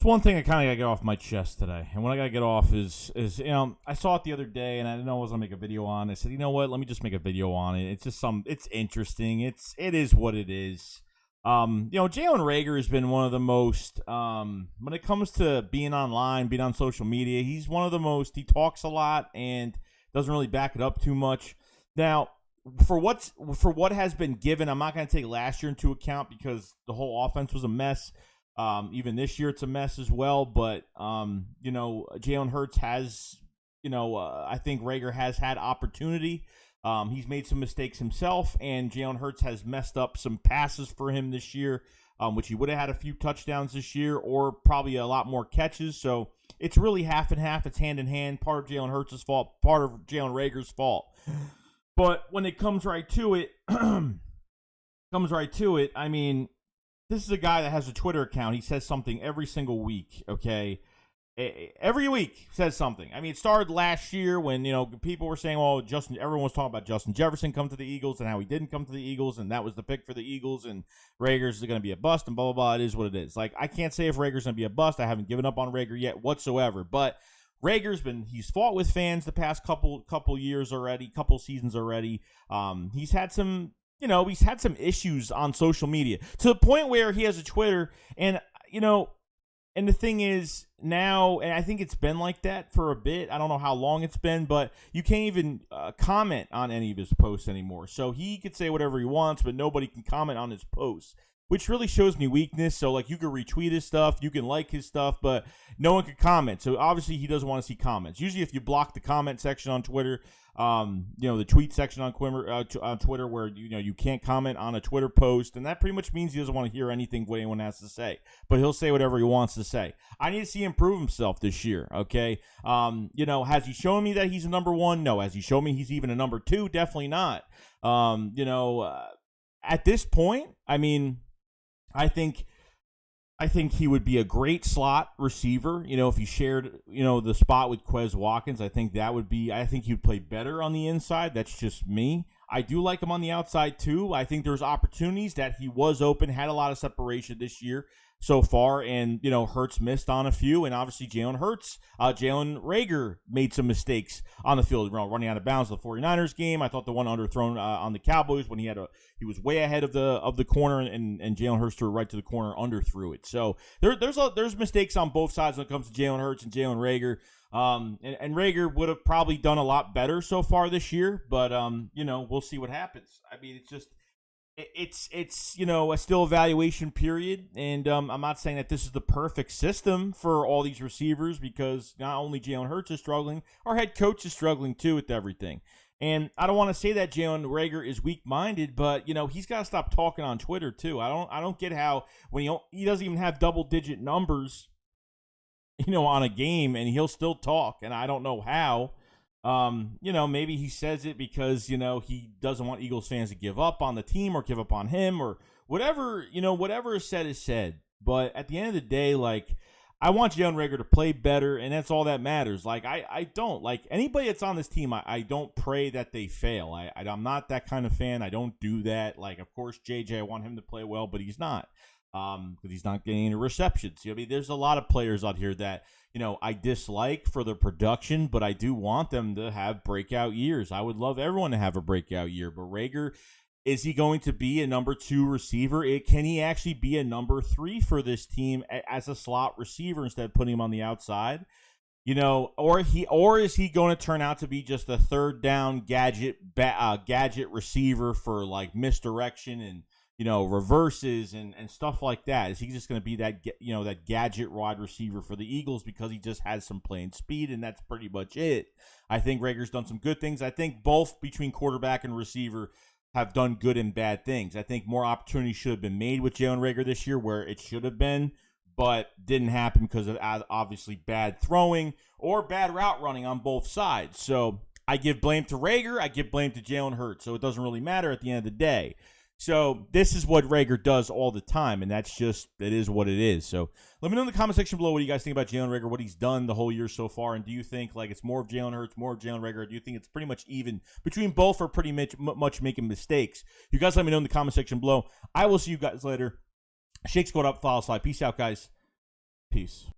one thing I kind of got to get off my chest today. And what I got to get off is I saw it the other day and I didn't know I was going to make a video on it. I said, you know what? Let me just make a video on it. It's just it's interesting. It is what it is. Jalen Reagor has been one of the most, when it comes to being online, being on social media, he's one of the most, he talks a lot and doesn't really back it up too much. Now, for what has been given, I'm not going to take last year into account because the whole offense was a mess. Even this year, it's a mess as well. But, Jalen Hurts has, I think Reagor has had opportunity. He's made some mistakes himself, and Jalen Hurts has messed up some passes for him this year, which he would have had a few touchdowns this year or probably a lot more catches. So it's really half and half. It's hand in hand. Part of Jalen Hurts' fault, part of Jalen Reagor's fault. But when it comes right to it, I mean, this is a guy that has a Twitter account. He says something every single week, okay? Every week says something. I mean, it started last year when, people were saying, well, everyone was talking about Justin Jefferson come to the Eagles and how he didn't come to the Eagles, and that was the pick for the Eagles, and Reagor's going to be a bust, and blah, blah, blah. It is what it is. Like, I can't say if Reagor's going to be a bust. I haven't given up on Reagor yet whatsoever, but he's fought with fans the past couple years already, couple seasons already. He's had some issues on social media to the point where he has a Twitter and the thing is now, and I think it's been like that for a bit. I don't know how long it's been, but you can't even comment on any of his posts anymore. So he could say whatever he wants, but nobody can comment on his posts, which really shows me weakness. So, like, you can retweet his stuff, you can like his stuff, but no one can comment. So, obviously, he doesn't want to see comments. Usually, if you block the comment section on Twitter, the tweet section on Twitter where, you can't comment on a Twitter post, and that pretty much means he doesn't want to hear anything what anyone has to say. But he'll say whatever he wants to say. I need to see him prove himself this year, okay? Has he shown me that he's a number one? No. Has he shown me he's even a number two? Definitely not. At this point, I mean, I think he would be a great slot receiver. If he shared, the spot with Quez Watkins, I think he would play better on the inside. That's just me. I do like him on the outside too. I think there's opportunities that he was open, had a lot of separation this year so far, and Hurts missed on a few, and obviously Jalen Reagor made some mistakes on the field, running out of bounds the 49ers game. I thought the one underthrown on the Cowboys when he was way ahead of the corner, and Jalen Hurts threw right to the corner, underthrew it. So there's mistakes on both sides when it comes to Jalen Hurts and Jalen Reagor. And Reagor would have probably done a lot better so far this year, but we'll see what happens. I mean, it's a still evaluation period, and I'm not saying that this is the perfect system for all these receivers, because not only Jalen Hurts is struggling, our head coach is struggling too with everything. And I don't want to say that Jalen Reagor is weak-minded, but he's got to stop talking on Twitter too. I don't get how when he doesn't even have double-digit numbers, on a game, and he'll still talk, and I don't know how. Maybe he says it because, he doesn't want Eagles fans to give up on the team or give up on him or whatever, whatever is said. But at the end of the day, like, I want Jalen Reagor to play better, and that's all that matters. Like, I don't, like, anybody that's on this team, I don't pray that they fail. I'm not that kind of fan. I don't do that. Like, of course, JJ, I want him to play well, but he's not. Because he's not getting any receptions. I mean, there's a lot of players out here that, I dislike for their production, but I do want them to have breakout years. I would love everyone to have a breakout year. But Reagor, is he going to be a number 2 receiver? Can he actually be a number 3 for this team as a slot receiver instead of putting him on the outside? Or is he going to turn out to be just a third down gadget receiver for like misdirection and reverses and stuff like that? Is he just going to be that gadget wide receiver for the Eagles because he just has some playing speed, and that's pretty much it? I think Reagor's done some good things. I think both between quarterback and receiver have done good and bad things. I think more opportunities should have been made with Jalen Reagor this year where it should have been, but didn't happen because of obviously bad throwing or bad route running on both sides. So I give blame to Reagor. I give blame to Jalen Hurts. So it doesn't really matter at the end of the day. So this is what Reagor does all the time, and it is what it is. So let me know in the comment section below what you guys think about Jalen Reagor, what he's done the whole year so far, and do you think like it's more of Jalen Hurts, more of Jalen Reagor, or do you think it's pretty much even between both, or pretty much making mistakes? You guys let me know in the comment section below. I will see you guys later. Shakes going up, follow slide. Peace out, guys. Peace.